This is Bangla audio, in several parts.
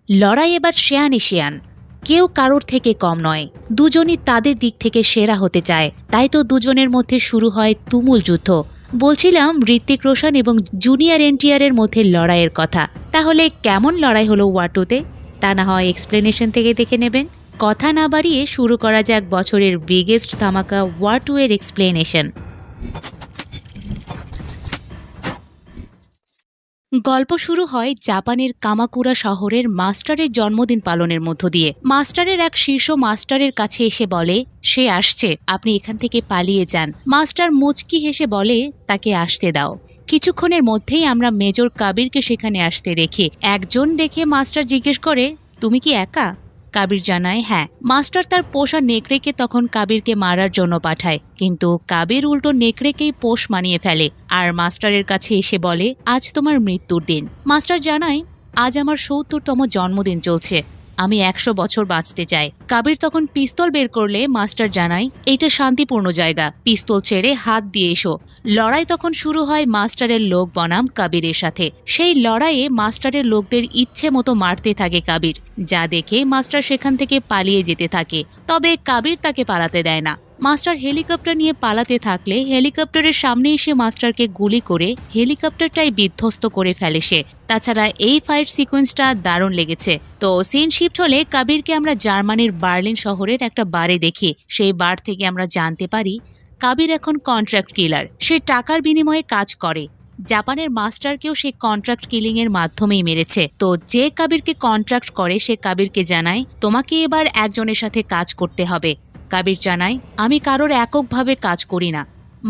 লড়াই এবার শেয়ানে শেয়ান। কেউ কারোর থেকে কম নয়, দুজনই তাদের দিক থেকে সেরা হতে চায়। তাই তো দুজনের মধ্যে শুরু হয় তুমুল যুদ্ধ। বলছিলাম ঋত্বিক রোশন এবং জুনিয়র এনটিআরের মধ্যে লড়াইয়ের কথা। তাহলে কেমন লড়াই হলো ওয়ার টুতে, তা না হয় এক্সপ্লেনেশন থেকে দেখে নেবেন। কথা না বাড়িয়ে শুরু করা যাক বছরের বিগেস্ট ধামাকা ওয়ার টু এর এক্সপ্লেনেশন। গল্প শুরু হয় জাপানের কামাকুরা শহরের মাস্টারের জন্মদিন পালনের মধ্য দিয়ে। মাস্টারের এক শীর্ষ মাস্টারের কাছে এসে বলে সে আসছে, আপনি এখান থেকে পালিয়ে যান। মাস্টার মুচকি হেসে বলে তাকে আসতে দাও। কিছুক্ষণের মধ্যেই আমরা মেজর কাবিরকে সেখানে আসতে দেখি। একজন দেখে মাস্টার জিজ্ঞেস করে, তুমি কি একা? কাবির জানায় হ্যাঁ। মাস্টার তার পোষা নেকড়েকে তখন কাবিরকে মারার জন্য পাঠায়, কিন্তু কাবির উল্টো নেকড়েকেই পোষ মানিয়ে ফেলে আর মাস্টারের কাছে এসে বলে আজ তোমার মৃত্যুর দিন। মাস্টার জানায় আজ আমার ৭০তম জন্মদিন চলছে, আমি ১০০ বছর বাঁচতে চাই। কাবির তখন পিস্তল বের করলে মাস্টার জানায় এইটা শান্তিপূর্ণ জায়গা, পিস্তল ছেড়ে হাত দিয়ে এসো। লড়াই তখন শুরু হয় মাস্টারের লোক বনাম কাবিরের সাথে। সেই লড়াইয়ে মাস্টারের লোকদের ইচ্ছে মতো মারতে থাকে কাবির, যা দেখে মাস্টার সেখান থেকে পালিয়ে যেতে থাকে। তবে কাবির তাকে পালাতে দেয় না। মাস্টার হেলিকপ্টার নিয়ে পালাতে থাকলে হেলিকপ্টারের সামনে এসে মাস্টারকে গুলি করে হেলিকপ্টারটাই বিধ্বস্ত করে ফেলে সে। তাছাড়া এই ফাইট সিকোয়েন্সটা দারুণ লেগেছে। তো সিন শিফট হলে কাবিরকে আমরা জার্মানির বার্লিন শহরের একটা বারে দেখি। সেই বার থেকে আমরা জানতে পারি কাবির এখন কন্ট্রাক্ট কিলার, সে টাকার বিনিময়ে কাজ করে। জাপানের মাস্টারকেও সে কন্ট্রাক্ট কিলিং এর মাধ্যমেই মেরেছে। তো যে কাবিরকে কন্ট্রাক্ট করে সে কাবিরকে জানায় তোমাকে এবার একজনের সাথে কাজ করতে হবে। কাবির জানায় আমি কারোর এককভাবে কাজ করি না।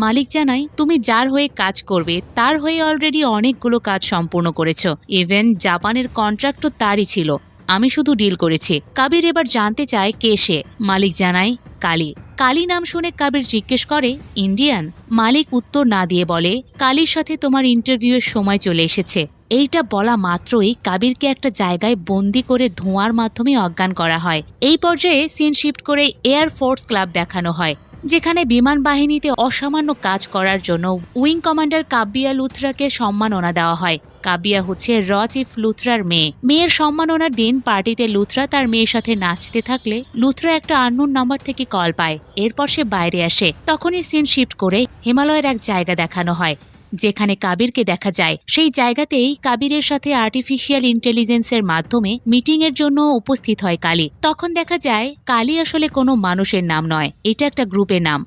মালিক জানায় তুমি যার হয়ে কাজ করবে তার হয়ে অলরেডি অনেকগুলো কাজ সম্পূর্ণ করেছ, ইভেন জাপানের কন্ট্রাক্টও তারই ছিল, আমি শুধু ডিল করেছি। কাবির এবার জানতে চায় কে সে। মালিক জানায় কালী। কালী নাম শুনে কাবির জিজ্ঞেস করে ইন্ডিয়ান? মালিক উত্তর না দিয়ে বলে কালীর সাথে তোমার ইন্টারভিউয়ের সময় চলে এসেছে। এইটা বলা মাত্রই কাবিরকে একটা জায়গায় বন্দি করে ধোঁয়ার মাধ্যমে অজ্ঞান করা হয়। এই পর্যায়ে সিন শিফট করে এয়ার ফোর্স ক্লাব দেখানো হয়, যেখানে বিমান বাহিনীতে অসামান্য কাজ করার জন্য উইং কমান্ডার কাব্বিয়া লুথরাকে সম্মাননা দেওয়া হয়। কাব্বিয়া হচ্ছে র চিফ লুথরার মেয়ে। মেয়ের সম্মাননার দিন পার্টিতে লুথরা তার মেয়ের সাথে নাচতে থাকলে লুথরা একটা আননোন নাম্বার থেকে কল পায়। এরপর সে বাইরে আসে। তখনই সিন শিফট করে হিমালয়ের এক জায়গা দেখানো হয়, যেখানে কাবিরকে দেখা যায়। সেই জায়গাতেই কাবিরের সাথে আর্টিফিশিয়াল ইন্টেলিজেন্সের মাধ্যমে মিটিং এর জন্য উপস্থিত হয় কালী। তখন দেখা যায় কালী আসলে কোনো মানুষের নাম নয়, এটা একটা গ্রুপের নাম।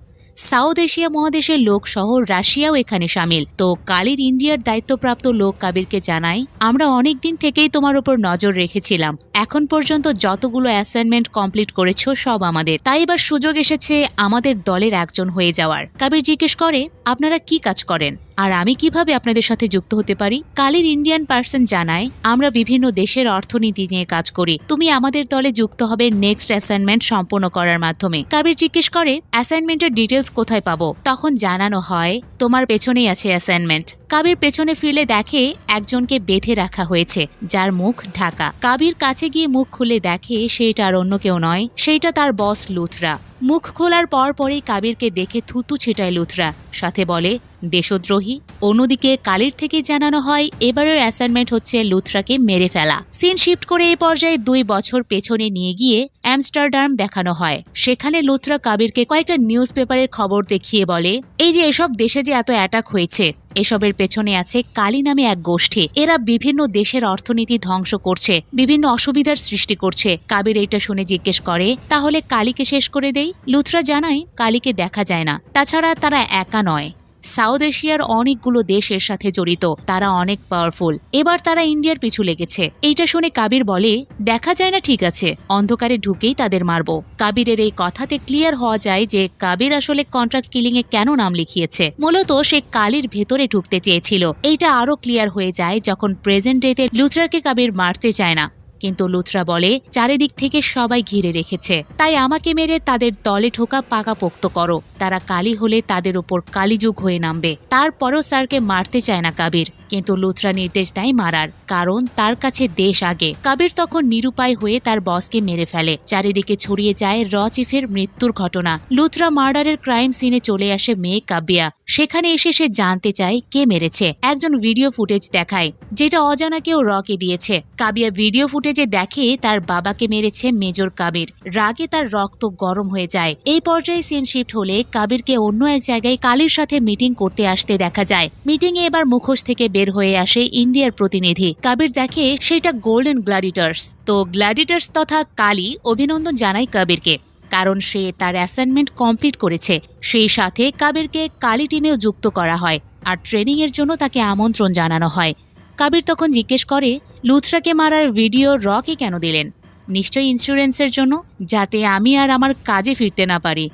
সাউথ এশিয়া মহাদেশের লোক সহ রাশিয়াও এখানে সামিল। তো কালীর ইন্ডিয়ার দায়িত্বপ্রাপ্ত লোক কাবিরকে জানায় আমরা অনেকদিন থেকেই তোমার উপর নজর রেখেছিলাম, এখন পর্যন্ত যতগুলো অ্যাসাইনমেন্ট কমপ্লিট করেছো সব আমাদের, তাই এবার সুযোগ এসেছে আমাদের দলের একজন হয়ে যাওয়ার। কাবির জিজ্ঞেস করে আপনারা কি কাজ করেন আর আমি কিভাবে আপনাদের সাথে যুক্ত হতে পারি? কালীর ইন্ডিয়ান পার্সন জানায় আমরা বিভিন্ন দেশের অর্থনীতি নিয়ে কাজ করি, তুমি আমাদের দলে যুক্ত হবে নেক্সট অ্যাসাইনমেন্ট সম্পন্ন করার মাধ্যমে। কাবির জিজ্ঞেস করে অ্যাসাইনমেন্টের ডিটেলস কোথায় পাবো? তখন জানানো হয় তোমার পেছনেই আছে অ্যাসাইনমেন্ট। কাবির পেছনে ফিরলে দেখে একজনকে বেঁধে রাখা হয়েছে, যার মুখ ঢাকা। কাবির কাছে গিয়ে মুখ খুলে দেখে সেটা আর অন্য কেউ নয়, সেইটা তার বস লুথরা। মুখ খোলার পরই কাবিরকে দেখে থুতু ছিটায় লুথরা, সাথে বলে দেশদ্রোহী। অন্যদিকে কালীর থেকে জানানো হয় এবারের অ্যাসাইনমেন্ট হচ্ছে লুথরাকে মেরে ফেলা। সিন শিফট করে এই পর্যায়ে ২ বছর পেছনে নিয়ে গিয়ে আমস্টারডাম দেখানো হয়। সেখানে লুথরা কাবিরকে কয়েকটা নিউজ পেপারের খবর দেখিয়ে বলে এই যে এসব দেশে যে এত অ্যাটাক হয়েছে, এসবের পেছনে আছে কালী নামে এক গোষ্ঠী। এরা বিভিন্ন দেশের অর্থনীতি ধ্বংস করছে, বিভিন্ন অসুবিধার সৃষ্টি করছে। কাবির এইটা শুনে জিজ্ঞেস করে তাহলে কালীকে শেষ করে দেই? লুথরা জানায় কালীকে দেখা যায় না, তাছাড়া তারা একা নয়, সাউথ এশিয়ার অনেকগুলো দেশ এর সাথে জড়িত, তারা অনেক পাওয়ারফুল। এবার তারা ইন্ডিয়ার পিছু লেগেছে। এইটা শুনে কাবির বলে দেখা যায় না ঠিক আছে, অন্ধকারে ঢুকেই তাদের মারবো। কাবিরের এই কথাতে ক্লিয়ার হওয়া যায় যে কাবির আসলে কন্ট্রাক্ট কিলিং এ কেন নাম লিখিয়েছে। মূলত সে কালীর ভেতরে ঢুকতে চেয়েছিল। এইটা আরো ক্লিয়ার হয়ে যায় যখন প্রেজেন্ট ডেতে লুথরাকে কাবির মারতে চায় না, কিন্তু লুথরা বলে চারিদিক থেকে সবাই ঘিরে রেখেছে, তাই আমাকে মেরে তাদের দলে ঢোকা পাকাপোক্ত করো। তারা কালী হলে তাদের উপর কালীযুগ হয়ে নামবে। তারপরও স্যারকে মারতে চায় না কাবির, কিন্তু লুথরা নির্দেশ দেয় মারার, কারণ তার কাছে দেশ আগে। কাবির তখন নিরুপায় হয়ে তার বসকে মেরে ফেলে। চারিদিকে ছড়িয়ে যায় র চিফের মৃত্যুর ঘটনা। লুথরা মার্ডারের ক্রাইম সিনে চলে আসে মেয়ে কাব্বিয়া। সেখানে এসে সে জানতে চায় কে মেরেছে। একজন ভিডিও ফুটেজ দেখায় যেটা অজানা কেউ রকে দিয়েছে। কাবিয়া ভিডিও ফুটেজে দেখে তার বাবাকে মেরেছে মেজর কাবির। রাগে তার রক্ত গরম হয়ে যায়। এই পর্যায়ে সিন শিফট হলে কাবিরকে অন্য এক জায়গায় কালির সাথে মিটিং করতে আসতে দেখা যায়। মিটিংয়ে এবার মুখোশ থেকে বের হয়ে আসে ইন্ডিয়ার প্রতিনিধি। কাবির দেখে সেটা গোল্ডেন গ্ল্যাডিটার্স। তো গ্ল্যাডিটার্স তথা কালি অভিনন্দন জানায় কাবিরকে, কারণ সে তার অ্যাসাইনমেন্ট কমপ্লিট করেছে। সেই সাথে কাবিরকে কালি টিমেও যুক্ত করা হয় আর ট্রেনিং এর জন্য তাকে আমন্ত্রণ জানানো হয়। কাবির তখন জিজ্ঞেস করে, লুথরাকে মারার ভিডিও রকে কেন দিলেন? নিশ্চয়ই ইন্স্যুরেন্সের জন্য, যাতে আমি আর আমার কাজে ফিরতে না পারি।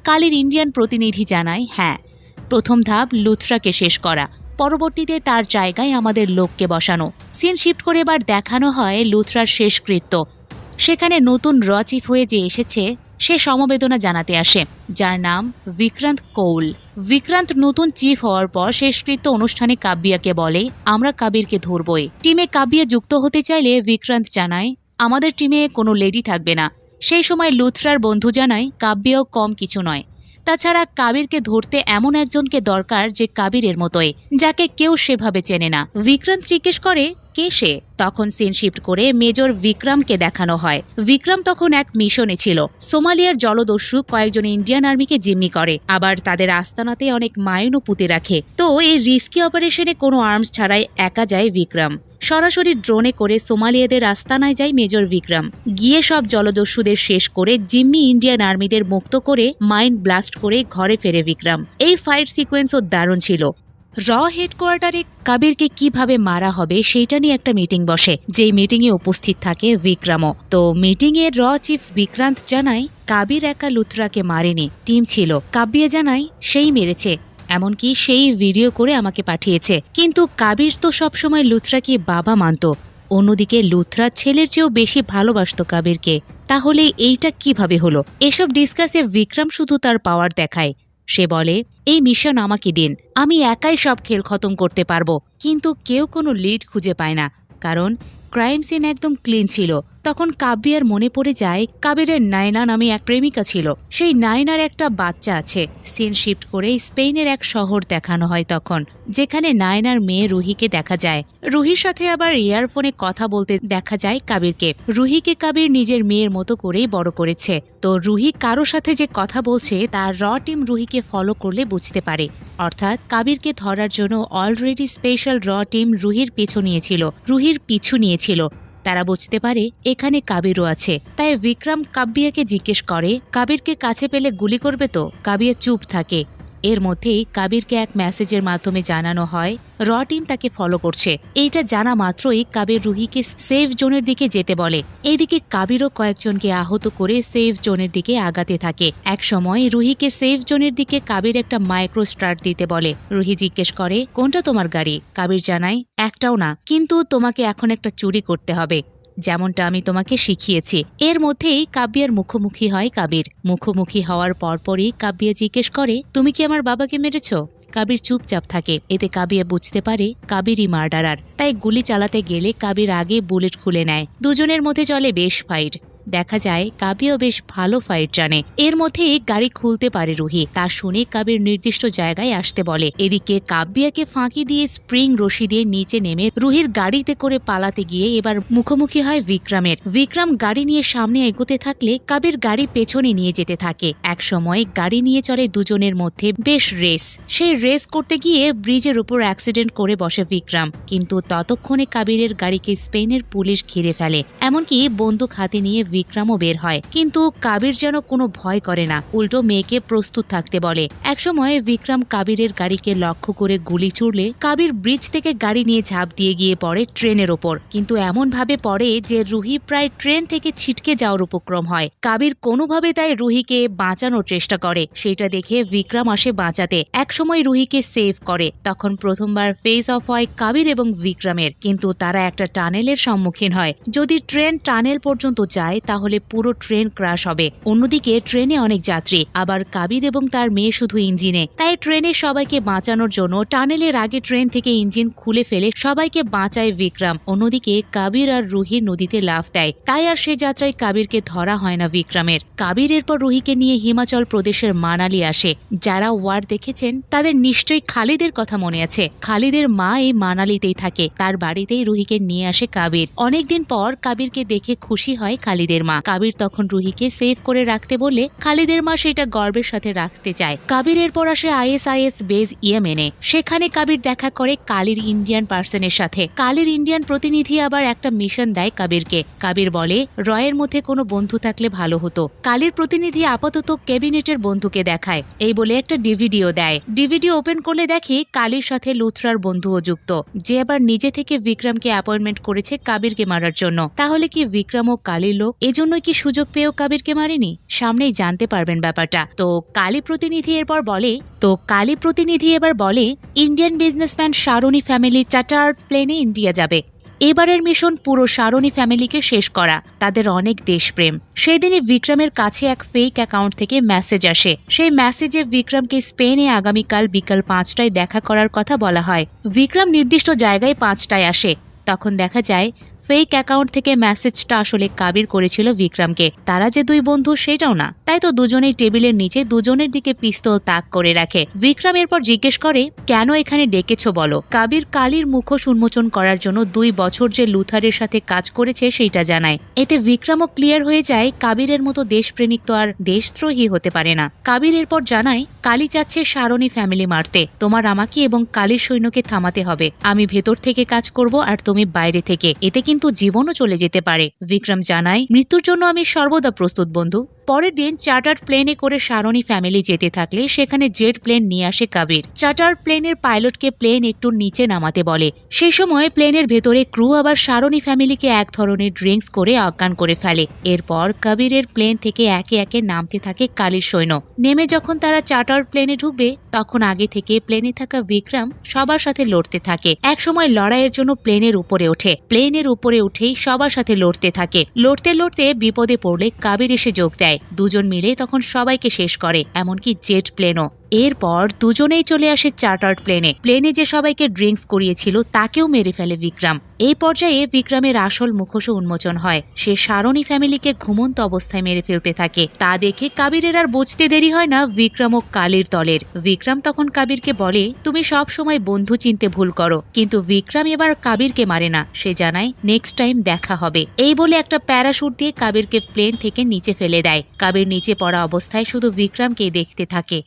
কালির ইন্ডিয়ান প্রতিনিধি জানায়, হ্যাঁ, প্রথম ধাপ লুথরাকে শেষ করা, পরবর্তীতে তার জায়গায় আমাদের লোককে বসানো। সিন শিফট করে এবার দেখানো হয় লুথরার শেষকৃত্য। সেখানে নতুন র চিফ হয়ে যে এসেছে সে সমবেদনা জানাতে আসে, যার নাম বিক্রান্ত কৌল। বিক্রান্ত নতুন চিফ হওয়ার পর শেষকৃত্য অনুষ্ঠানে কাব্যাকে বলে, আমরা কাবিরকে ধরবই। টিমে কাব্যা যুক্ত হতে চাইলে বিক্রান্ত জানায়, আমাদের টিমে কোনো লেডি থাকবে না। সেই সময় লুথরার বন্ধু জানায়, কাব্যাও কম কিছু নয়। তাছাড়া কাবিরকে ধরতে এমন একজনকে দরকার যে কাবিরের মতোই, যাকে কেউ সেভাবে চেনে না। বিক্রান্ত জিজ্ঞেস করে, কে সে? তখন সিন শিফট করে মেজর বিক্রমকে দেখানো হয়। বিক্রম তখন এক মিশনে ছিল। সোমালিয়ার জলদস্যু কয়েকজন ইন্ডিয়ান আর্মিকে জিম্মি করে, আবার তাদের আস্তানাতে অনেক মাইনও পুঁতে রাখে। তো এই রিস্কি অপারেশনে কোনো আর্মস ছাড়াই একা যায় বিক্রম। সরাসরি ড্রোনে করে সোমালিয়াদের আস্তানায় যায় মেজর বিক্রম। গিয়ে সব জলদস্যুদের শেষ করে জিম্মি ইন্ডিয়ান আর্মিদের মুক্ত করে মাইন্ড ব্লাস্ট করে ঘরে ফেরে বিক্রম। এই ফাইট সিকোয়েন্সও দারুণ ছিল। র হেডকোয়ার্টারে কাবিরকে কিভাবে মারা হবে সেইটা নিয়ে একটা মিটিং বসে, যেই মিটিংয়ে উপস্থিত থাকে বিক্রমও। তো মিটিংয়ে র চিফ বিক্রান্ত জানায়, কাবির একা লুথরাকে মারেনি, টিম ছিল। কাব্যা জানায় সেই মেরেছে, এমনকি সেই ভিডিও করে আমাকে পাঠিয়েছে। কিন্তু কাবির তো সবসময় লুথরাকে বাবা মানত। অন্যদিকে লুথরা ছেলের চেয়েও বেশি ভালোবাসত কাবিরকে। তাহলে এইটা কিভাবে হলো? এসব ডিসকাসে বিক্রম শুধু তার পাওয়ার দেখায়। সে বলে, এই মিশন আমাকে দিন, আমি একাই সব খেল খতম করতে পারবো। কিন্তু কেউ কোনো লিড খুঁজে পায় না, কারণ ক্রাইম সিন একদম ক্লিন ছিল। তখন কাব্যার মনে পড়ে যায় কাবিরের নায়না নামে এক প্রেমিকা ছিল। সেই নায়নার একটা বাচ্চা আছে। সিন শিফট করে স্পেনের এক শহর দেখানো হয় তখন, যেখানে নায়নার মেয়ে রুহিকে দেখা যায়। রুহির সাথে আবার ইয়ারফোনে কথা বলতে দেখা যায় কাবিরকে। রুহিকে কাবির নিজের মেয়ের মতো করেই বড় করেছে। তো রুহি কারো সাথে যে কথা বলছে তার র টিম রুহিকে ফলো করলে বুঝতে পারে। অর্থাৎ কাবিরকে ধরার জন্য অলরেডি স্পেশাল র টিম রুহির পিছু নিয়েছিল। তারা বুঝতে পারে এখানে কাবিরও আছে। তাই বিক্রম কাব্যাকে জিজ্ঞেস করে, কাবিরকে কাছে পেলে গুলি করবে তো? কাব্যা চুপ থাকে। এর মধ্যেই কাবিরকে এক মেসেজের মাধ্যমে জানানো হয় র টিম তাকে ফলো করছে। এইটা জানা মাত্রই কাবির রুহিকে সেফ জোনের দিকে যেতে বলে। এইদিকে কাবিরও কয়েকজনকে আহত করে সেফ জোনের দিকে আগাতে থাকে। এক সময় রুহিকে সেফ জোনের দিকে কাবির একটা মাইক্রো স্টার্ট দিতে বলে। রুহি জিজ্ঞেস করে, কোনটা তোমার গাড়ি? কাবির জানায়, একটাও না, কিন্তু তোমাকে এখন একটা চুরি করতে হবে, যেমনটা আমি তোমাকে শিখিয়েছি। এর মধ্যেই কাব্যার মুখোমুখি হয় কাবির। মুখোমুখি হওয়ার পরপরই কাব্যা জিজ্ঞেস করে, তুমি কি আমার বাবাকে মেরেছ? কাবির চুপচাপ থাকে। এতে কাব্যা বুঝতে পারে কাবিরই মার্ডারার। তাই গুলি চালাতে গেলে কাবির আগে বুলেট খুলে নেয়। দুজনের মধ্যে চলে বেশ ফাইট। দেখা যায় কাব্যাও বেশ ভালো ফাইট জানে। এর মধ্যেই গাড়ি খুলতে পারে রুহি। তা শুনে কাবির নির্দিষ্ট জায়গায় আসতে বলে। এদিকে কাব্যাকে ফাঁকি দিয়ে স্প্রিং রশি দিয়ে নিচে নেমে রুহির গাড়িতে করে পালাতে গিয়ে এবার মুখোমুখি হয় বিক্রমের। বিক্রম গাড়ি নিয়ে সামনে এগোতে থাকলে কাবির গাড়ি পেছনে নিয়ে যেতে থাকে। এক সময় গাড়ি নিয়ে চলে দুজনের মধ্যে বেশ রেস। সেই রেস করতে গিয়ে ব্রিজের উপর অ্যাক্সিডেন্ট করে বসে বিক্রম। কিন্তু ততক্ষণে কাবিরের গাড়িকে স্পেনের পুলিশ ঘিরে ফেলে। এমনকি বন্দুক হাতে নিয়ে বিক্রমও বের হয়। কিন্তু কাবির যেন কোনো ভয় করে না, উল্টো মেয়েকে প্রস্তুত থাকতে বলে। একসময় বিক্রম কাবিরের গাড়িকে লক্ষ্য করে গুলি ছুড়লে কাবির ব্রিজ থেকে গাড়ি নিয়ে ঝাঁপ দিয়ে গিয়ে পড়ে ট্রেনের ওপর। কিন্তু এমন ভাবে পড়ে যে রুহি প্রায় ট্রেন থেকে ছিটকে যাওয়ার উপক্রম হয়। কাবির কোনোভাবে তাই রুহিকে বাঁচানোর চেষ্টা করে। সেটা দেখে বিক্রম আসে বাঁচাতে। একসময় রুহিকে সেভ করে। তখন প্রথমবার ফেস অফ হয় কাবির এবং বিক্রমের। কিন্তু তারা একটা টানেলের সম্মুখীন হয়। যদি ট্রেন টানেল পর্যন্ত যায় তাহলে পুরো ট্রেন ক্র্যাশ হবে। অন্যদিকে ট্রেনে অনেক যাত্রী, আবার কাবির এবং তার মেয়ে শুধু ইঞ্জিনে। তাই ট্রেনের সবাইকে বাঁচানোর জন্য টানেলের আগে ট্রেন থেকে ইঞ্জিন খুলে ফেলে সবাইকে বাঁচায় বিক্রম। অন্যদিকে কাবির আর রুহি নদীতে লাফ দেয়, তাই আর সে যাত্রায় কাবিরকে ধরা হয় না বিক্রমের। কাবির এরপর রুহিকে নিয়ে হিমাচল প্রদেশের মানালি আসে। যারা ওয়ার দেখেছেন তাদের নিশ্চয়ই খালিদের কথা মনে আছে। খালিদের মা এই মানালিতেই থাকে, তার বাড়িতেই রুহিকে নিয়ে আসে কাবির। অনেকদিন পর কাবিরকে দেখে খুশি হয় খালিদের মা। কাবির তখন রুহিকে সেভ করে রাখতে বললে খালিদের মা সেটা গর্বের সাথে রাখতে চায়। কাবির এরপর আসে ISIS বেজ ইয়েমেনে। সেখানে কাবির দেখা করে কালির ইন্ডিয়ান পার্সনের সাথে। কালির ইন্ডিয়ান প্রতিনিধি আবার একটা মিশন দেয় কাবিরকে। কাবির বলে রয়ের মধ্যে কোনো বন্ধু থাকলে ভালো হতো। কালির প্রতিনিধি আপাতত ক্যাবিনেটের বন্ধুকে দেখায়, এই বলে একটা ডিভিডিও দেয়। ডিভিডি ওপেন করলে দেখে কালির সাথে লুথরার বন্ধুও যুক্ত, যে আবার নিজে থেকে বিক্রমকে অ্যাপয়েন্টমেন্ট করেছে কাবিরকে মারার জন্য। তাহলে কি বিক্রম ও কালির লোক? এজন্যই কি সুযোগ পেয়েও কাবিরকে মারেনি? সামনেই জানতে পারবেন ব্যাপারটা। তো কালি প্রতিনিধি এবার বলে ইন্ডিয়ান বিজনেসম্যান শারনি ফ্যামিলি চার্টার্ড প্লেনে ইন্ডিয়া যাবে। এবারের মিশন পুরো শারনি ফ্যামিলিকে শেষ করা। তাদের অনেক দেশপ্রেম। সেদিনই বিক্রমের কাছে এক ফেক অ্যাকাউন্ট থেকে মেসেজ আসে। সেই মেসেজে বিক্রমকে স্পেনে আগামীকাল বিকাল 5টায় দেখা করার কথা বলা হয়। বিক্রম নির্দিষ্ট জায়গায় 5টায় আসে। তখন দেখা যায় ফেক অ্যাকাউন্ট থেকে মেসেজটা আসলে কাবির করেছিল বিক্রমকে। তারা যে দুই বন্ধু সেটাও না। তাই তো দুজনেই টেবিলের নিচে দুজনের দিকে পিস্তল তাক করে রাখে। বিক্রম এরপর জিজ্ঞেস করে কেন এখানে ডেকেছো বলো। কাবির কালির মুখোশ উন্মোচন করার জন্য 2 বছর যে লুথারের সাথে কাজ করেছে সেইটা জানায়। এতে বিক্রমও ক্লিয়ার হয়ে যায় কাবিরের মতো দেশপ্রেমিক তো আর দেশদ্রোহী হতে পারে না। কাবির এরপর জানায় কালি চাচ্ছে শারনি ফ্যামিলি মারতে। তোমার আমাকে এবং কালির সৈন্যকে থামাতে হবে। আমি ভেতর থেকে কাজ করব আর তুমি বাইরে থেকে। এতে কিন্তু জীবনও চলে যেতে পারে। বিক্রম জানায় মৃত্যুর জন্য আমি সর্বদা প্রস্তুত বন্ধু। পরের দিন চার্টার্ড প্লেনে করে শারনি ফ্যামিলি যেতে থাকলে সেখানে জেট প্লেন নিয়ে আসে কাবির। চার্টার্ড প্লেনের পাইলটকে প্লেন একটু নিচে নামাতে বলে। সেই সময় প্লেনের ভেতরে ক্রু আবার শারনি ফ্যামিলিকে এক ধরনের ড্রিঙ্কস করে অজ্ঞান করে ফেলে। এরপর কাবিরের প্লেন থেকে একে একে নামতে থাকে কালির সৈন্য। নেমে যখন তারা চার্টার্ড প্লেনে ঢুকবে তখন আগে থেকে প্লেনে থাকা বিক্রম সবার সাথে লড়তে থাকে। একসময় লড়াইয়ের জন্য প্লেনের উপরে ওঠে। প্লেনের উপরে উঠেই সবার সাথে লড়তে থাকে। লড়তে লড়তে বিপদে পড়লে কাবির এসে যোগ দেয়। দুজন মিলে তখন সবাইকে শেষ করে, এমনকি জেট প্লেনও। এরপর দুজনেই চলে আসে চার্টার্ড প্লেনে যে সবাইকে ড্রিঙ্কস করিয়েছিল তাকেও মেরে ফেলে বিক্রম। এই পর্যায়ে বিক্রমের আসল মুখোশ উন্মোচন হয়। সে শারনি ফ্যামিলিকে ঘুমন্ত অবস্থায় মেরে ফেলতে থাকে। তা দেখে কাবিরের আর বুঝতে দেরি হয় না বিক্রম ও কালির দলের। বিক্রম তখন কাবিরকে বলে তুমি সব সময় বন্ধু চিনতে ভুল করো। কিন্তু বিক্রম এবার কাবিরকে মারে না। সে জানায় নেক্সট টাইম দেখা হবে। এই বলে একটা প্যারাশুট দিয়ে কাবিরকে প্লেন থেকে নিচে ফেলে দেয়। কাবির নিচে পড়া অবস্থায় শুধু বিক্রমকে দেখতে থাকে।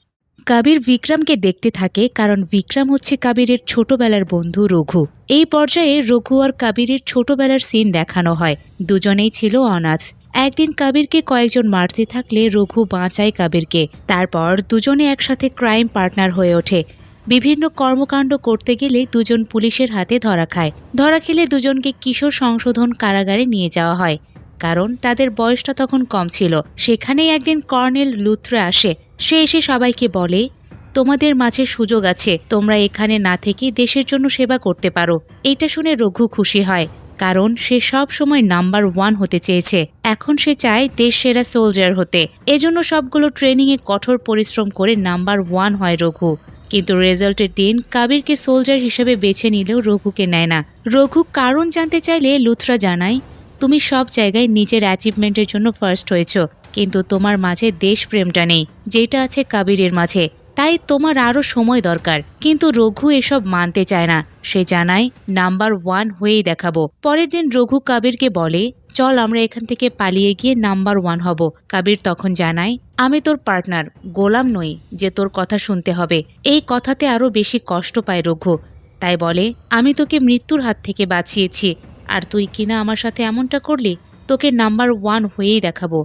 কাবির বিক্রমকে দেখতে থাকে কারণ বিক্রম হচ্ছে কাবিরের ছোটবেলার বন্ধু রঘু। এই পর্যায়ে রঘু আর কাবিরের ছোটবেলার সিন দেখানো হয়। দুজনেই ছিল অনাথ। একদিন কাবিরকে কয়েকজন মারতে থাকলে রঘু বাঁচায় কাবিরকে। তারপর দুজনে একসাথে ক্রাইম পার্টনার হয়ে ওঠে। বিভিন্ন কর্মকাণ্ড করতে গেলে দুজন পুলিশের হাতে ধরা খায়। ধরা খেলে দুজনকে কিশোর সংশোধন কারাগারে নিয়ে যাওয়া হয়, কারণ তাদের বয়সটা তখন কম ছিল। সেখানেই একদিন কর্নেল লুথরা আসে। সে এসে সবাইকে বলে তোমাদের মাঝে সুযোগ আছে, তোমরা এখানে না থেকে দেশের জন্য সেবা করতে পারো। এটা শুনে রঘু খুশি হয়, কারণ সে সব সময় নাম্বার 1 হতে চেয়েছে। এখন সে চায় দেশ সেরা সোলজার হতে। এজন্য সবগুলো ট্রেনিংয়ে কঠোর পরিশ্রম করে নাম্বার 1 হয় রঘু। কিন্তু রেজাল্টের দিন কাবিরকে সোলজার হিসেবে বেছে নিলেও রঘুকে নেয় না। রঘু কারণ জানতে চাইলে লুথরা জানায় তুমি সব জায়গায় নিজের অ্যাচিভমেন্টের জন্য ফার্স্ট হয়েছ, কিন্তু তোমার মাঝে দেশপ্রেমটা নেই, যেটা আছে কাবিরের মাঝে। তাই তোমার আরও সময় দরকার। কিন্তু রঘু এসব মানতে চায় না। সে জানায় নাম্বার 1 হয়েই দেখাবো। পরের দিন রঘু কাবিরকে বলে চল আমরা এখান থেকে পালিয়ে গিয়ে নাম্বার 1 হব। কাবির তখন জানায় আমি তোর পার্টনার, গোলাম নই যে তোর কথা শুনতে হবে। এই কথাতে আরও বেশি কষ্ট পায় রঘু। তাই বলে আমি তোকে মৃত্যুর হাত থেকে বাঁচিয়েছি, আর তুই কিনা আমার সাথে এমনটা করলি, তোকে নাম্বার 1 হয়েই দেখাবো।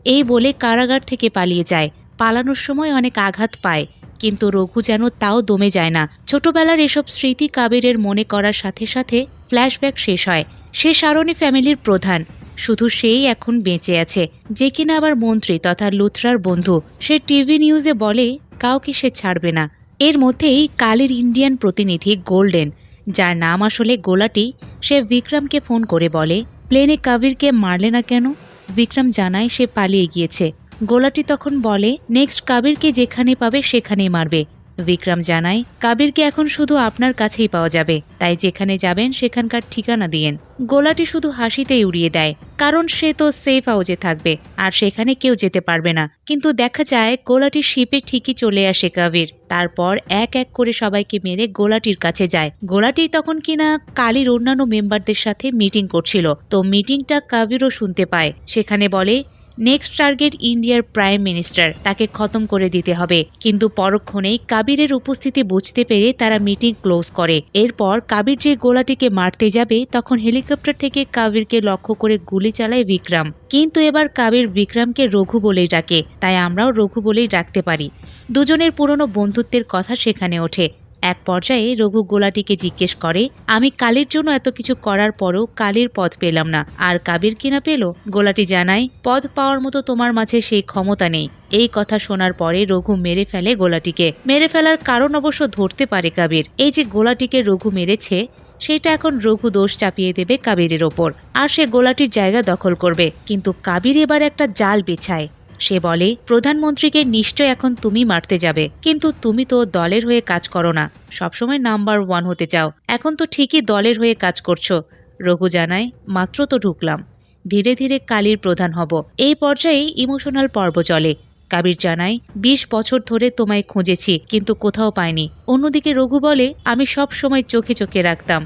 এই বলে কারাগার থেকে পালিয়ে যায়। পালানোর সময় অনেক আঘাত পায়, কিন্তু রঘু যেন তাও দমে যায় না। ছোটবেলার এসব স্মৃতি কাবিরের মনে করার সাথে সাথে ফ্ল্যাশব্যাক শেষ হয়। সে শারনি ফ্যামিলির প্রধান, শুধু সেই এখন বেঁচে আছে, যে কিনা আবার মন্ত্রী তথা লুথরার বন্ধু। সে টিভি নিউজে বলে কাউকে সে ছাড়বে না। এর মধ্যেই কালির ইন্ডিয়ান প্রতিনিধি গোল্ডেন, যার নাম আসলে গোলাটি, সে বিক্রমকে ফোন করে বলে প্লেনে কাবিরকে মারলে না কেন? বিক্রম জানায় সে পালিয়ে গিয়েছে। গোলাটি তখন বলে নেক্সট কাবিরকে যেখানে পাবে সেখানেই মারবে। বিক্রম জানায় কাবিরকে এখন শুধু আপনার কাছেই পাওয়া যাবে, তাই যেখানে যাবেন সেখানকার ঠিকানা দিয়েন। গোলাটি শুধু হাসিতেই উড়িয়ে দেয়, কারণ সে তো সেফ হাউজে থাকবে আর সেখানে কেউ যেতে পারবে না। কিন্তু দেখা যায় গোলাটির শিপে ঠিকই চলে আসে কাবির। তারপর এক এক করে সবাইকে মেরে গোলাটির কাছে যায়। গোলাটি তখন কিনা কালির অন্যান্য মেম্বারদের সাথে মিটিং করছিল, তো মিটিংটা কাবিরও শুনতে পায়। সেখানে বলে নেক্সট টার্গেট ইন্ডিয়ার প্রাইম মিনিস্টার, তাকে খতম করে দিতে হবে। কিন্তু পরক্ষণেই কাবিরের উপস্থিতি বুঝতে পেরে তারা মিটিং ক্লোজ করে। এরপর কাবির যে গোলাটিকে মারতে যাবে তখন হেলিকপ্টার থেকে কাবিরকে লক্ষ্য করে গুলি চালায় বিক্রম। কিন্তু এবার কাবির বিক্রমকে রঘু বলেই ডাকে, তাই আমরাও রঘু বলেই ডাকতে পারি। দুজনের পুরনো বন্ধুত্বের কথা সেখানে ওঠে। এক পর্যায়ে রঘু গোলাটিকে জিজ্ঞেস করে, আমি কালির জন্য এত কিছু করার পরও কালির পদ পেলাম না, আর কাবির কিনা পেল? গোলাটি জানায় পদ পাওয়ার মতো তোমার মাঝে সেই ক্ষমতা নেই। এই কথা শোনার পরে রঘু মেরে ফেলে গোলাটিকে। মেরে ফেলার কারণ অবশ্য ধরতে পারে কাবির। এই যে গোলাটিকে রঘু মেরেছে সেটা এখন রঘু দোষ চাপিয়ে দেবে কাবিরের ওপর, আর সে গোলাটির জায়গা দখল করবে। কিন্তু কাবির এবার একটা জাল বিছায়। সে বলে প্রধানমন্ত্রীকে নিশ্চয় এখন তুমি মারতে যাবে, কিন্তু তুমি তো দলের হয়ে কাজ করো না, সবসময় নাম্বার 1 হতে চাও। এখন তো ঠিকই দলের হয়ে কাজ করছো। রঘু জানায় মাত্র তো ঢুকলাম, ধীরে ধীরে কালির প্রধান হব। এই পর্যায়ে ইমোশনাল পর্ব চলে। কাবির জানায় 20 বছর ধরে তোমায় খুঁজেছি কিন্তু কোথাও পাইনি। অন্যদিকে রঘু বলে আমি সব সময় চোখে চোখে রাখতাম,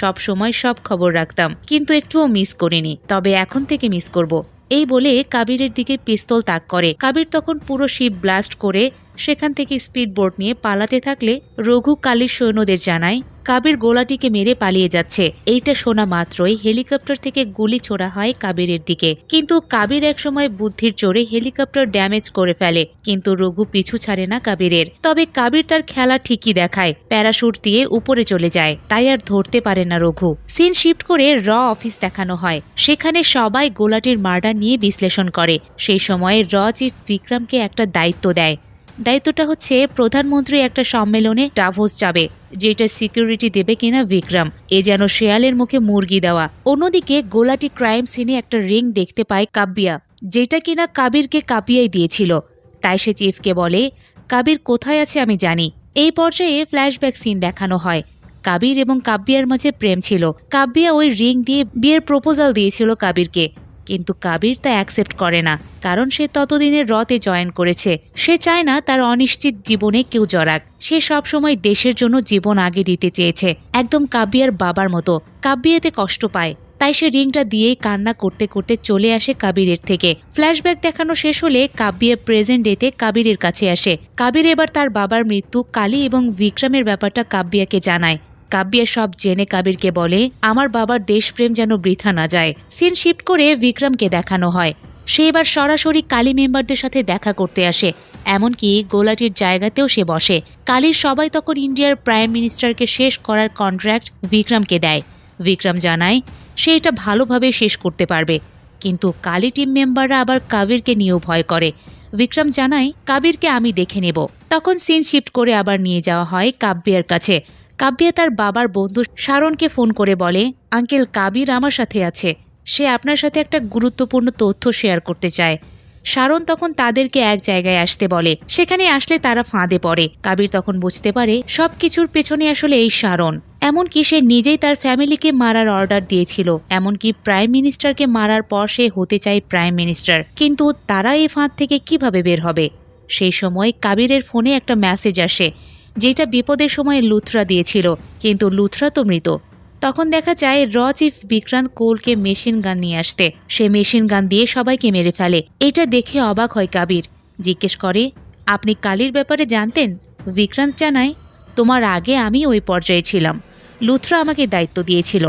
সব সময় সব খবর রাখতাম, কিন্তু একটুও মিস করিনি, তবে এখন থেকে মিস করব। এই বলে কাবিরের দিকে পিস্তল তাক করে। কাবির তখন পুরো শিপ ব্লাস্ট করে সেখান থেকে স্পিড বোট নিয়ে পালাতে থাকলে রঘু কালির সৈন্যদের জানায় কাবির গোলাটিকে মেরে পালিয়ে যাচ্ছে। এইটা শোনা মাত্রই হেলিকপ্টার থেকে গুলি ছোড়া হয় কাবিরের দিকে, কিন্তু কাবির একসময় বুদ্ধির জোরে হেলিকপ্টার ড্যামেজ করে ফেলে, কিন্তু রঘু পিছু ছাড়ে না কাবিরের। তবে কাবির তার খেলা ঠিকই দেখায়, প্যারাশুট দিয়ে উপরে চলে যায়, তাই আর ধরতে পারে না রঘু। সিন শিফট করে র অফিস দেখানো হয়। সেখানে সবাই গোলাটির মার্ডার নিয়ে বিশ্লেষণ করে। সেই সময়ে র চিফ বিক্রমকে একটা দায়িত্ব দেয়। দায়িত্বটা হচ্ছে প্রধানমন্ত্রী একটা সম্মেলনে ডাভোস যাবে, যেটা সিকিউরিটি দেবে কিনা বিক্রম। এ যেন শেয়ালের মুখে মুরগি দেওয়া। অন্যদিকে গোলাটি ক্রাইম সিনে একটা রিং দেখতে পায় কাব্বিয়া, যেটা কিনা কাবিরকে কাঁপিয়েই দিয়েছিল। তাই সে চিফকে বলে কাবির কোথায় আছে আমি জানি। এই পর্যায়ে ফ্ল্যাশব্যাক সিন দেখানো হয়। কাবির এবং কাব্বিয়ার মাঝে প্রেম ছিল। কাব্বিয়া ওই রিং দিয়ে বিয়ের প্রপোজাল দিয়েছিল কাবিরকে, কিন্তু কাবির তা অ্যাকসেপ্ট করে না, কারণ সে ততদিনের রতে জয়েন করেছে। সে চায় না তার অনিশ্চিত জীবনে কেউ জড়াক। সে সবসময় দেশের জন্য জীবন আগে দিতে চেয়েছে, একদম কাব্বিয়ার বাবার মতো। কাব্বিয়াতে কষ্ট পায়, তাই সে রিংটা দিয়েই কান্না করতে করতে চলে আসে কাবিরের থেকে। ফ্ল্যাশব্যাক দেখানো শেষ হলে কাব্বিয়া প্রেজেন্ট ডেতে কাবিরের কাছে আসে। কাবির এবার তার বাবার মৃত্যু, কালী এবং বিক্রমের ব্যাপারটা কাব্বিয়াকে জানায়। কাব্বিয়া সব জেনে কাবিরকে বলে আমার বাবার দেশপ্রেম যেন বৃথা না যায়। সিন শিফট করে বিক্রমকে দেখানো হয়। সে এবার সরাসরি কালী মেম্বারদের সাথে দেখা করতে আসে, এমনকি গোলাটির জায়গাতেও সে বসে। কালীর সবাই তখন ইন্ডিয়ার প্রাইম মিনিস্টারকে শেষ করার কন্ট্রাক্ট বিক্রমকে দেয়। বিক্রম জানায় সে এটা ভালোভাবে শেষ করতে পারবে, কিন্তু কালী টিম মেম্বাররা আবার কাবিরকে নিয়েও ভয় করে। বিক্রম জানায় কাবিরকে আমি দেখে নেব। তখন সিন শিফট করে আবার নিয়ে যাওয়া হয় কাব্বিয়ার কাছে। কাব্বিয়া তার বাবার বন্ধু শারনকে ফোন করে বলে আঙ্কেল কাবির আমার সাথে আছে, সে আপনার সাথে একটা গুরুত্বপূর্ণ তথ্য শেয়ার করতে চায়। শারন তখন তাদেরকে এক জায়গায় আসতে বলে। সেখানে আসলে তারা ফাঁদে পড়ে। কাবির তখন বুঝতে পারে সবকিছুর পেছনে আসলে এই শারন। এমনকি সে নিজেই তার ফ্যামিলিকে মারার অর্ডার দিয়েছিল, এমনকি প্রাইম মিনিস্টারকে মারার পর সে হতে চায় প্রাইম মিনিস্টার। কিন্তু তারা এই ফাঁদ থেকে কিভাবে বের হবে? সেই সময় কাবিরের ফোনে একটা মেসেজ আসে, যেটা বিপদের সময় লুথরা দিয়েছিল, কিন্তু লুথরা তো মৃত। তখন দেখা যায় র চিফ বিক্রান্ত কোলকে মেশিন গান নিয়ে আসতে। সে মেশিন গান দিয়ে সবাইকে মেরে ফেলে। এটা দেখে অবাক হয় কাবির। জিজ্ঞেস করে আপনি কালীর ব্যাপারে জানতেন? বিক্রান্ত জানায় তোমার আগে আমি ওই পর্যায়ে ছিলাম, লুথরা আমাকে দায়িত্ব দিয়েছিল,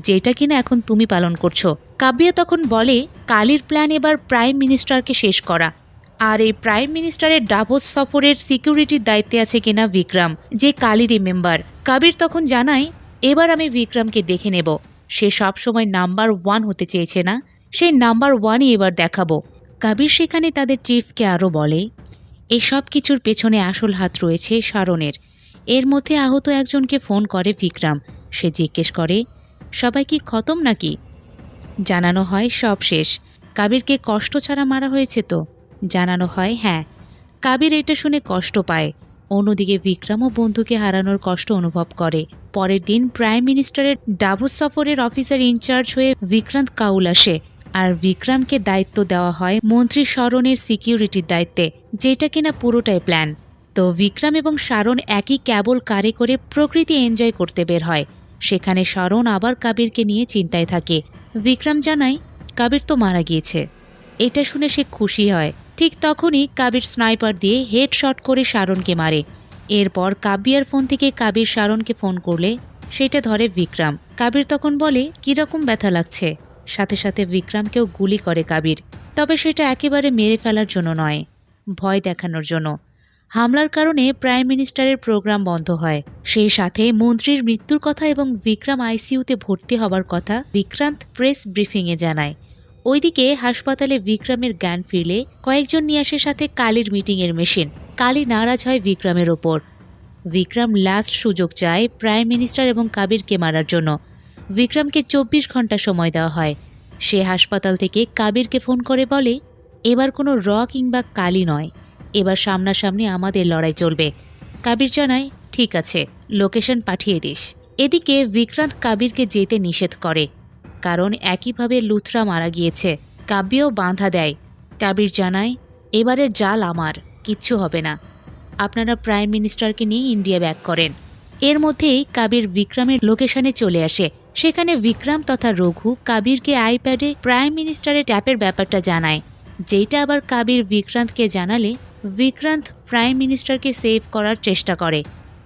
যেটা কিনা এখন তুমি পালন করছো। কাব্বিয়া তখন বলে কালীর প্ল্যান এবার প্রাইম মিনিস্টারকে শেষ করা, আর এই প্রাইম মিনিস্টারের ডাভোস সফরের সিকিউরিটির দায়িত্বে আছে কিনা বিক্রম, যে কালীরই মেম্বার। কাবির তখন জানায় এবার আমি বিক্রমকে দেখে নেব। সে সবসময় নাম্বার 1 হতে চেয়েছে না, সেই নাম্বার 1ই এবার দেখাবো। কাবির সেখানে তাদের চিফকে আরও বলে এই সব কিছুর পেছনে আসল হাত রয়েছে শারনের। এর মধ্যে আহত একজনকে ফোন করে বিক্রম। সে জিজ্ঞেস করে সবাই কি খতম নাকি? জানানো হয় সব শেষ। কাবিরকে কষ্ট ছাড়া মারা হয়েছে তো? জানানো হয় হ্যাঁ। কাবির এটা শুনে কষ্ট পায়। অন্যদিকে বিক্রমও বন্ধুকে হারানোর কষ্ট অনুভব করে। পরের দিন প্রাইম মিনিস্টারের ডাভোস সফরের অফিসার ইনচার্জ হয়ে বিক্রান্ত কাউল আসে, আর বিক্রমকে দায়িত্ব দেওয়া হয় মন্ত্রী শরণের সিকিউরিটির দায়িত্বে, যেটা কিনা পুরোটাই প্ল্যান। তো বিক্রম এবং শারণ একই ক্যাবল কারে করে প্রকৃতি এনজয় করতে বের হয়। সেখানে শারণ আবার কাবিরকে নিয়ে চিন্তায় থাকে। বিক্রম জানায় কাবির তো মারা গিয়েছে। এটা শুনে সে খুশি হয়। ঠিক তখনই কাবির স্নাইপার দিয়ে হেডশট করে শারণকে মারে। এরপর কাব্যিয়ার ফোন থেকে কাবির শারণকে ফোন করলে সেটা ধরে বিক্রম। কাবির তখন বলে কিরকম ব্যথা লাগছে। সাথে সাথে বিক্রমকেও গুলি করে কাবির, তবে সেটা একেবারে মেরে ফেলার জন্য নয়, ভয় দেখানোর জন্য। হামলার কারণে প্রাইম মিনিস্টারের প্রোগ্রাম বন্ধ হয়। সেই সাথে মন্ত্রীর মৃত্যুর কথা এবং বিক্রম আইসিইউতে ভর্তি হবার কথা বিক্রান্ত প্রেস ব্রিফিংয়ে জানায়। ওইদিকে হাসপাতালে বিক্রমের জ্ঞান ফিরলে কয়েকজন নিয়ে আসে সাথে কালীর মিটিংয়ের মেশিন। কালী নারাজ হয় বিক্রমের ওপর। বিক্রম লাস্ট সুযোগ চায় প্রাইম মিনিস্টার এবং কাবিরকে মারার জন্য। বিক্রমকে 24 ঘন্টা সময় দেওয়া হয়। সে হাসপাতাল থেকে কাবিরকে ফোন করে বলে এবার কোনো র কিংবা কালী নয়, এবার সামনাসামনি আমাদের লড়াই চলবে। কাবির জানায় ঠিক আছে, লোকেশন পাঠিয়ে দিস। এদিকে বিক্রান্ত কাবিরকে যেতে নিষেধ করে, কারণ একইভাবে লুথরা মারা গিয়েছে। কাব্যও বাঁধা দেয়। কাবির জানায় এবারের জাল আমার, কিচ্ছু হবে না, আপনারা প্রাইম মিনিস্টারকে নিয়ে ইন্ডিয়া ব্যাক করেন। এর মধ্যেই কাবির বিক্রমের লোকেশনে চলে আসে। সেখানে বিক্রম তথা রঘু কাবিরকে আইপ্যাডে প্রাইম মিনিস্টারের ট্যাপের ব্যাপারটা জানায়, যেটা আবার কাবির বিক্রান্তকে জানালে বিক্রান্ত প্রাইম মিনিস্টারকে সেভ করার চেষ্টা করে।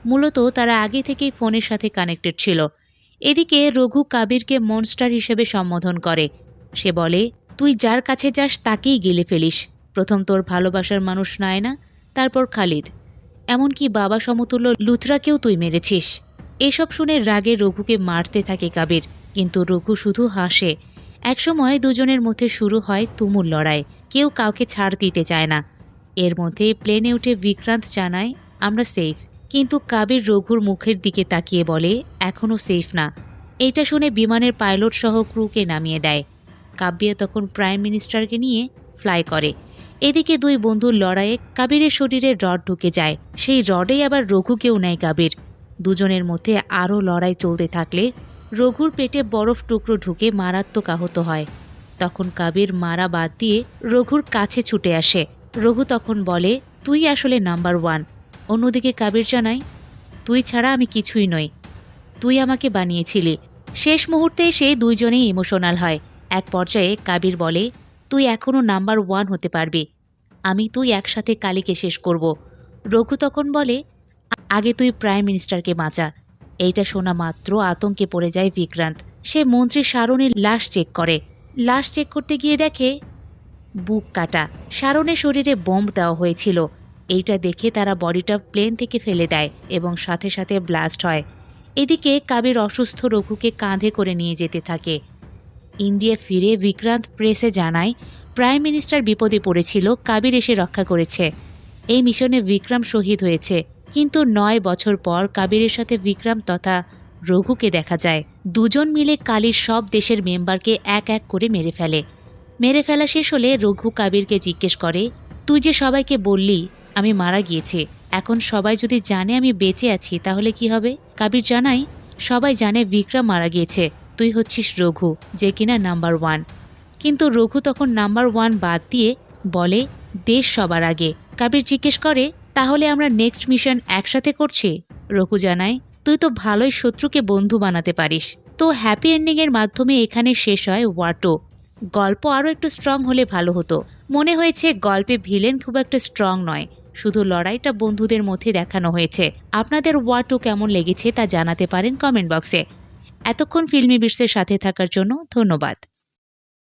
মূলত তারা আগে থেকেই ফোনের সাথে কানেক্টেড ছিল। এদিকে রঘু কাবিরকে মনস্টার হিসেবে সম্বোধন করে। সে বলে তুই যার কাছে যাস তাকেই গিলে ফেলিস। প্রথম তোর ভালোবাসার মানুষ নায়না, তারপর খালিদ, এমনকি বাবা সমতুল্য লুথরাকেও তুই মেরেছিস। এসব শুনে রাগে রঘুকে মারতে থাকে কাবির, কিন্তু রঘু শুধু হাসে। একসময় দুজনের মধ্যে শুরু হয় তুমুল লড়াই। কেউ কাউকে ছাড় দিতে চায় না। এর মধ্যে প্লেনে উঠে বিক্রান্ত জানায় আমরা সেফ, কিন্তু কাবির রঘুর মুখের দিকে তাকিয়ে বলে এখনও সেফ না। এইটা শুনে বিমানের পাইলট সহ ক্রুকে নামিয়ে দেয়। কাব্যিয়া তখন প্রাইম মিনিস্টারকে নিয়ে ফ্লাই করে। এদিকে দুই বন্ধুর লড়াইয়ে কাবিরের শরীরে রড ঢুকে যায়। সেই রডেই আবার রঘুকেও নেয় কাবির। দুজনের মধ্যে আরও লড়াই চলতে থাকলে রঘুর পেটে বরফ টুকরো ঢুকে মারাত্মক আহত হয়। তখন কাবির মারা বাদ দিয়ে রঘুর কাছে ছুটে আসে। রঘু তখন বলে তুই আসলে নাম্বার 1। অন্যদিকে কাবির জানায় তুই ছাড়া আমি কিছুই নই, তুই আমাকে বানিয়েছিলি। শেষ মুহূর্তে এসে দুইজনেই ইমোশনাল হয়। এক পর্যায়ে কাবির বলে তুই এখনও নাম্বার 1 হতে পারবি, আমি তুই একসাথে কালীকে শেষ করব। রঘু তখন বলে আগে তুই প্রাইম মিনিস্টারকে বাঁচা। এইটা শোনা মাত্র আতঙ্কে পড়ে যায় বিক্রান্ত। সে মন্ত্রী শারণের লাশ চেক করে। লাশ চেক করতে গিয়ে দেখে বুক কাটা। শারণের শরীরে বোম্ব দেওয়া হয়েছিল। এইটা দেখে তারা বডিটা প্লেন থেকে ফেলে দেয় এবং সাথে সাথে ব্লাস্ট হয়। এদিকে কাবির অসুস্থ রঘুকে কাঁধে করে নিয়ে যেতে থাকে। ইন্ডিয়া ফিরে বিক্রান্ত প্রেসে জানায় প্রাইম মিনিস্টার বিপদে পড়েছিল, কাবির এসে রক্ষা করেছে। এই মিশনে বিক্রম শহীদ হয়েছে, কিন্তু 9 বছর পর কাবিরের সাথে বিক্রম তথা রঘুকে দেখা যায়। দুজন মিলে কালীর সব দেশের মেম্বারকে এক এক করে মেরে ফেলে। মেরে ফেলা শেষ হলে রঘু কাবিরকে জিজ্ঞেস করে তুই যে সবাইকে বললি আমি মারা গিয়েছি, এখন সবাই যদি জানে আমি বেঁচে আছি তাহলে কি হবে? কাবির জানাই সবাই জানে বিক্রম মারা গিয়েছে, তুই হচ্ছিস রঘু, যে কিনা নাম্বার 1। কিন্তু রঘু তখন নাম্বার 1 বাদ দিয়ে বলে দেশ সবার আগে। কাবির জিজ্ঞেস করে তাহলে আমরা নেক্সট মিশন একসাথে করছি? রঘু জানায় তুই তো ভালোই শত্রুকে বন্ধু বানাতে পারিস। তো হ্যাপি এন্ডিংয়ের মাধ্যমে এখানে শেষ হয় ওয়ার 2। গল্প আরও একটু স্ট্রং হলে ভালো হতো। মনে হয়েছে গল্পে ভিলেন খুব একটা স্ট্রং নয়, শুধু লড়াইটা বন্ধুদের মধ্যে দেখানো হয়েছে। আপনাদের ওয়ার 2 কেমন লেগেছে তা জানাতে পারেন কমেন্ট বক্সে। এতক্ষণ ফিল্মি বিটসের সাথে থাকার জন্য ধন্যবাদ।